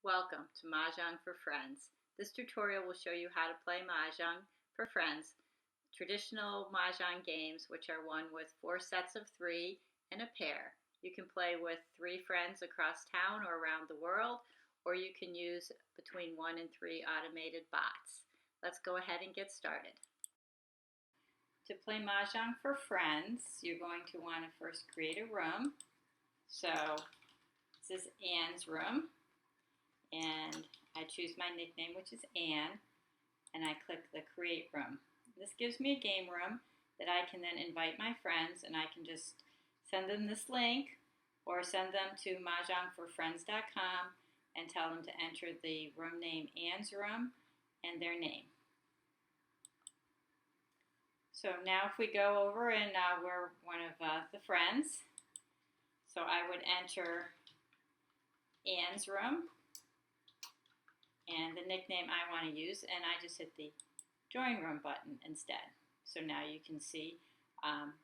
Welcome to Mahjong for Friends. This tutorial will show you how to play Mahjong for friends, traditional Mahjong games which are won with 4 sets of 3 in a pair. You can play with 3 friends across town or around the world, or you can use between 1 and 3 automated bots. Let's go ahead and get started. To play Mahjong for friends, you're going to want to first create a room. So this is Anne's room. And I choose my nickname, which is Anne, and I click the Create Room. This gives me a game room that I can then invite my friends, and I can just send them this link or send them to mahjongforfriends.com and tell them to enter the room name Anne's Room and their name. So now if we go over and we're one of the friends, so I would enter Anne's Room and the nickname I want to use, and I just hit the join room button instead. So now you can see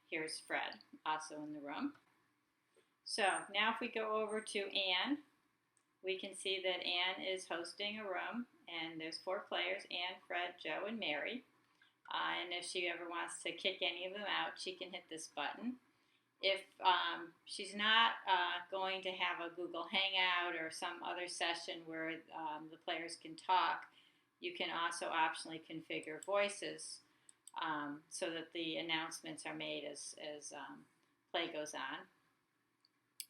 here's Fred also in the room. So now if we go over to Anne, we can see that Anne is hosting a room, and there's 4 players: Anne, Fred, Joe, and Mary. And if she ever wants to kick any of them out, she can hit this button. If she's not going to have a Google Hangout or some other session where the players can talk, you can also optionally configure voices so that the announcements are made as play goes on.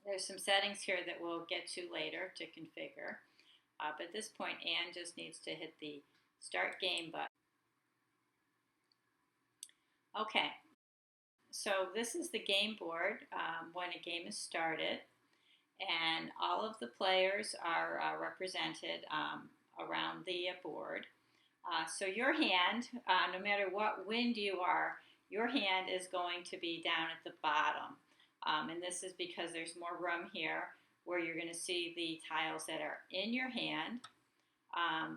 There's some settings here that we'll get to later to configure. But at this point, Anne just needs to hit the Start Game button. Okay. So this is the game board when a game is started, and all of the players are represented around the board. So your hand, no matter what wind you are, your hand is going to be down at the bottom. And this is because there's more room here where you're going to see the tiles that are in your hand.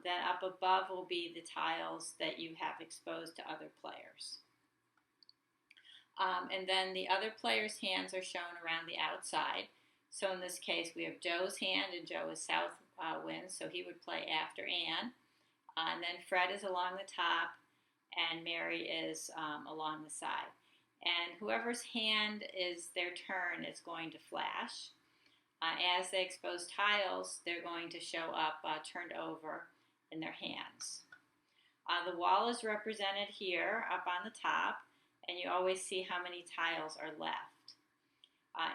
Then up above will be the tiles that you have exposed to other players. And then the other players' hands are shown around the outside. So in this case, we have Joe's hand, and Joe is south wind, so he would play after Anne. And then Fred is along the top, and Mary is along the side. And whoever's hand is their turn is going to flash. As they expose tiles, they're going to show up turned over in their hands. The wall is represented here up on the top, and you always see how many tiles are left.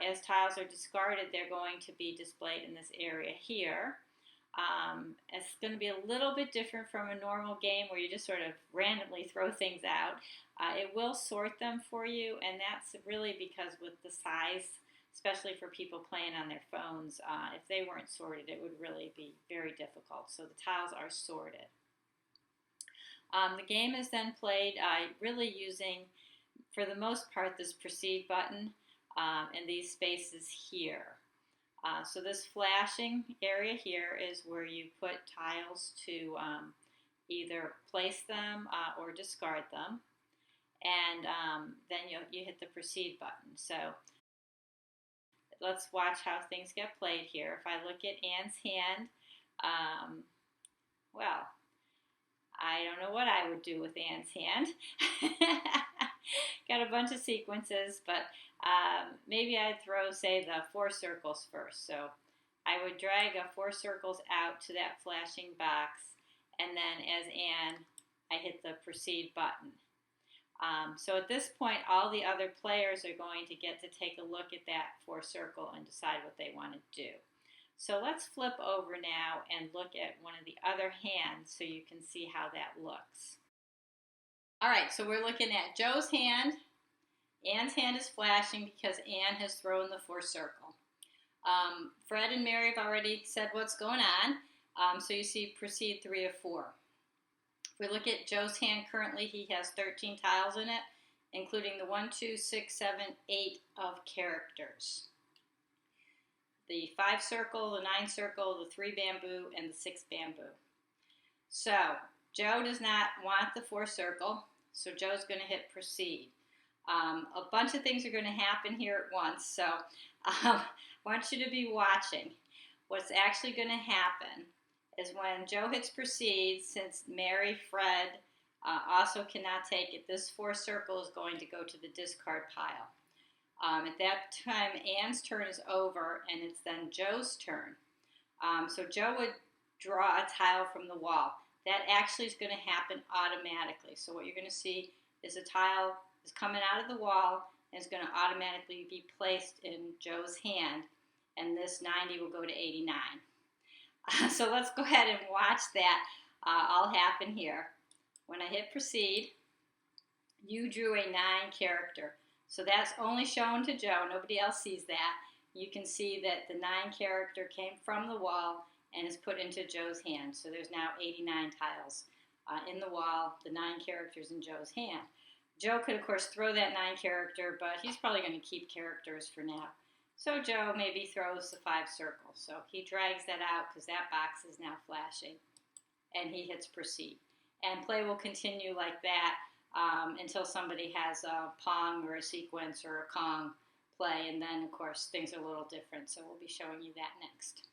As tiles are discarded, they're going to be displayed in this area here. It's going to be a little bit different from a normal game where you just sort of randomly throw things out. It will sort them for you, and that's really because with the size, especially for people playing on their phones, if they weren't sorted, it would really be very difficult. So the tiles are sorted. The game is then played really using, for the most part, this proceed button and these spaces here. So this flashing area here is where you put tiles to either place them or discard them. And then you hit the proceed button. So let's watch how things get played here. If I look at Anne's hand, well, I don't know what I would do with Anne's hand. Got a bunch of sequences, but maybe I'd throw, say, the 4 circles first. So I would drag 4 circles out to that flashing box, and then as Anne, I hit the proceed button. So at this point, all the other players are going to get to take a look at that 4 circle and decide what they want to do. So let's flip over now and look at one of the other hands so you can see how that looks. All right, so we're looking at Joe's hand. Anne's hand is flashing because Anne has thrown the 4 circle. Fred and Mary have already said what's going on, so you see proceed 3 of 4. If we look at Joe's hand currently, he has 13 tiles in it, including the 1, 2, 6, 7, 8 of characters. The 5 circle, the 9 circle, the 3 bamboo, and the 6 bamboo. So Joe does not want the 4 circle, so Joe's going to hit proceed. A bunch of things are going to happen here at once, so I want you to be watching. What's actually going to happen is when Joe hits proceed, since Mary, Fred also cannot take it, this 4 circle is going to go to the discard pile. At that time, Ann's turn is over, and it's then Joe's turn. So Joe would draw a tile from the wall. That actually is going to happen automatically. So what you're going to see is a tile is coming out of the wall and is going to automatically be placed in Joe's hand, and this 90 will go to 89. So let's go ahead and watch that all happen here. When I hit proceed, you drew a 9 character. So that's only shown to Joe. Nobody else sees that. You can see that the 9 character came from the wall and is put into Joe's hand. So there's now 89 tiles in the wall, the 9 characters in Joe's hand. Joe could, of course, throw that 9 character, but he's probably going to keep characters for now. So Joe maybe throws the 5 circles. So he drags that out because that box is now flashing. And he hits proceed. And play will continue like that until somebody has a Pong or a sequence or a Kong play. And then, of course, things are a little different. So we'll be showing you that next.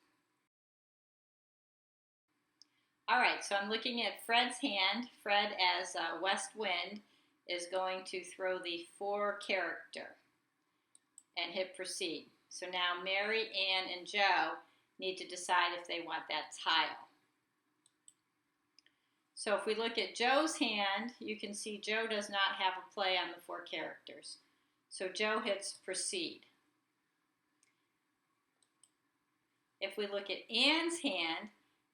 All right, so I'm looking at Fred's hand. Fred, as West Wind, is going to throw the 4 character and hit proceed. So now Mary, Ann, and Joe need to decide if they want that tile. So if we look at Joe's hand, you can see Joe does not have a play on the 4 characters. So Joe hits proceed. If we look at Ann's hand,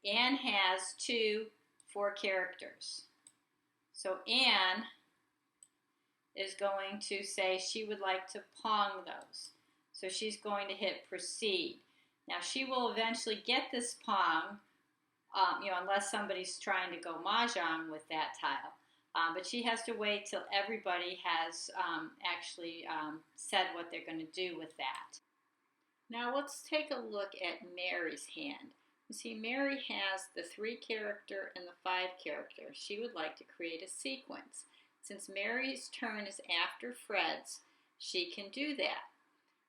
Ann has 2 4 characters. So Ann is going to say she would like to Pong those. So she's going to hit proceed. Now she will eventually get this Pong, unless somebody's trying to go Mahjong with that tile. But she has to wait till everybody has actually said what they're going to do with that. Now let's take a look at Mary's hand. You see, Mary has the 3 character and the 5 character. She would like to create a sequence. Since Mary's turn is after Fred's, she can do that.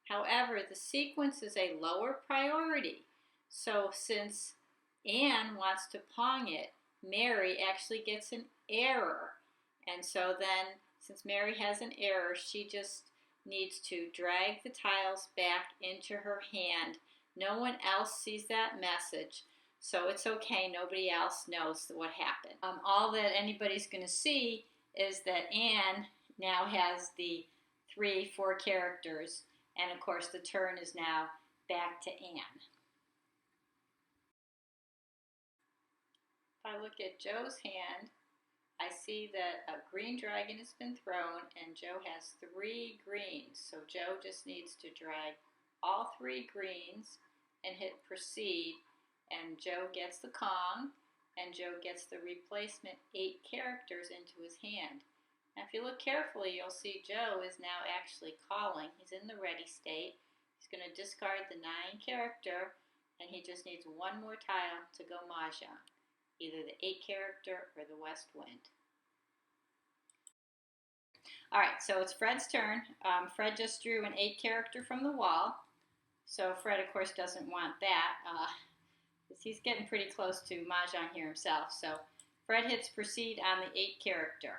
However, the sequence is a lower priority. So since Ann wants to Pong it, Mary actually gets an error. And so then, since Mary has an error, she just needs to drag the tiles back into her hand. No one else sees that message, so it's okay. Nobody else knows what happened. All that anybody's going to see is that Ann now has the 3 4 characters, and of course the turn is now back to Ann. If I look at Joe's hand, I see that a green dragon has been thrown and Joe has 3 greens. So Joe just needs to drag all 3 greens and hit proceed, and Joe gets the Kong, and Joe gets the replacement 8 characters into his hand. Now if you look carefully, you'll see Joe is now actually calling. He's in the ready state. He's going to discard the 9 character, and he just needs 1 more tile to go Mahjong, either the 8 character or the West Wind. All right, so it's Fred's turn. Fred just drew an 8 character from the wall. So Fred, of course, doesn't want that. He's getting pretty close to Mahjong here himself. So Fred hits proceed on the 8 character.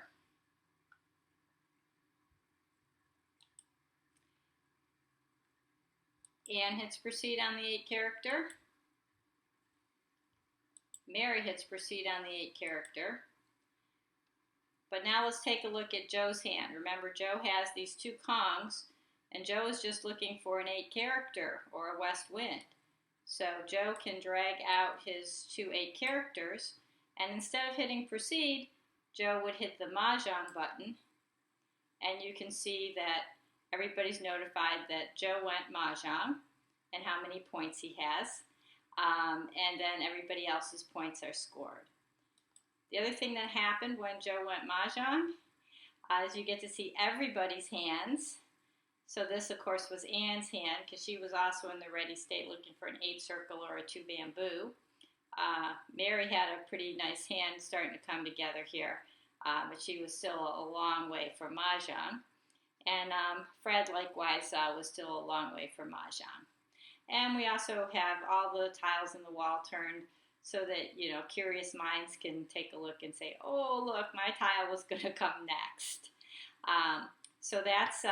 Ann hits proceed on the 8 character. Mary hits proceed on the 8 character. But now let's take a look at Joe's hand. Remember, Joe has these 2 Kongs, and Joe is just looking for an 8 character or a West Wind. So Joe can drag out his 2 8 characters, and instead of hitting proceed, Joe would hit the Mahjong button, and you can see that everybody's notified that Joe went Mahjong and how many points he has, and then everybody else's points are scored. The other thing that happened when Joe went Mahjong is you get to see everybody's hands. So this, of course, was Ann's hand because she was also in the ready state looking for an 8 circle or a 2 bamboo. Mary had a pretty nice hand starting to come together here, but she was still a long way from Mahjong. And Fred, likewise, was still a long way from Mahjong. And we also have all the tiles in the wall turned so that, curious minds can take a look and say, oh, look, my tile was going to come next. So that's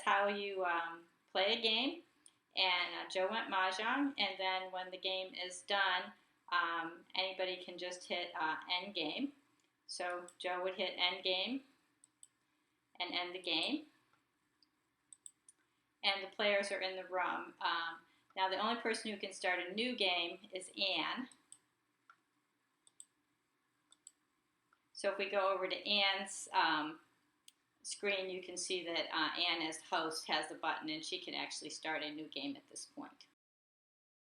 how you play a game. And Joe went Mahjong, and then when the game is done, anybody can just hit end game. So Joe would hit end game and end the game. And the players are in the room. Now the only person who can start a new game is Anne. So if we go over to Anne's screen, you can see that Anne as host has the button, and she can actually start a new game at this point.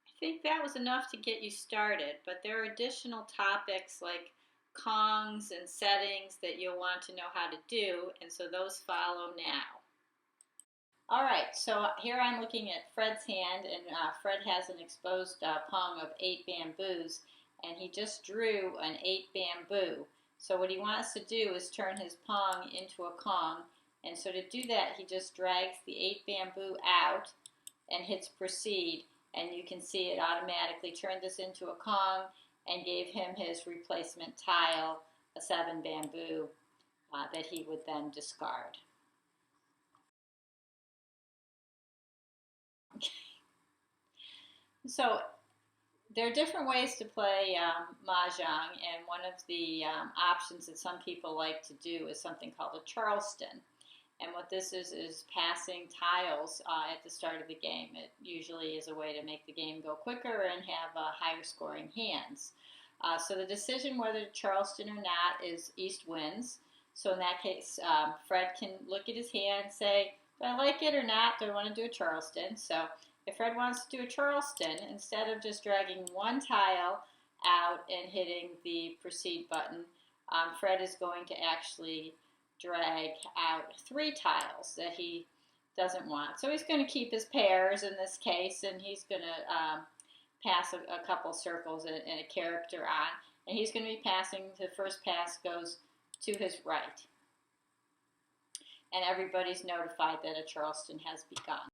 I think that was enough to get you started, but there are additional topics like Kongs and settings that you'll want to know how to do, and so those follow now. All right, so here I'm looking at Fred's hand, and Fred has an exposed Pong of 8 bamboos, and he just drew an 8 bamboo. So what he wants to do is turn his Pong into a Kong, and so to do that, he just drags the 8 bamboo out and hits proceed, and you can see it automatically turned this into a Kong and gave him his replacement tile, a 7 bamboo, that he would then discard. So there are different ways to play Mahjong, and one of the options that some people like to do is something called a Charleston. And what this is passing tiles at the start of the game. It usually is a way to make the game go quicker and have higher scoring hands. So the decision whether to Charleston or not is East wins. So in that case, Fred can look at his hand and say, do I like it or not? Do I want to do a Charleston? So if Fred wants to do a Charleston, instead of just dragging one tile out and hitting the proceed button, Fred is going to actually drag out 3 tiles that he doesn't want. So he's going to keep his pairs in this case, and he's going to pass a couple circles and a character on, and he's going to be passing, the first pass goes to his right. And everybody's notified that a Charleston has begun.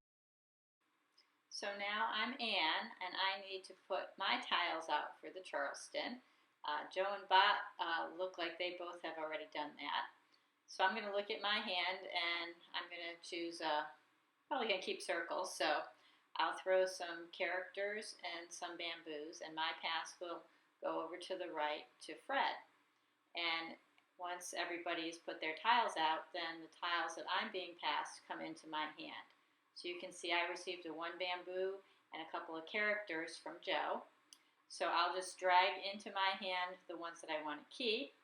So now I'm Anne, and I need to put my tiles out for the Charleston. Joe and Bot look like they both have already done that. So I'm going to look at my hand, and I'm going to choose, probably going to keep circles, so I'll throw some characters and some bamboos, and my pass will go over to the right to Fred. And once everybody's put their tiles out, then the tiles that I'm being passed come into my hand. So you can see I received a 1 bamboo and a couple of characters from Joe. So I'll just drag into my hand the ones that I want to keep,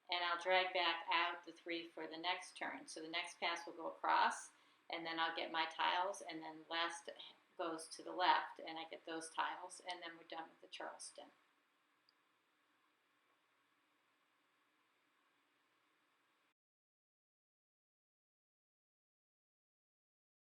and I'll drag back out the 3 for the next turn. So the next pass will go across, and then I'll get my tiles, and then last goes to the left, and I get those tiles, and then we're done with the Charleston.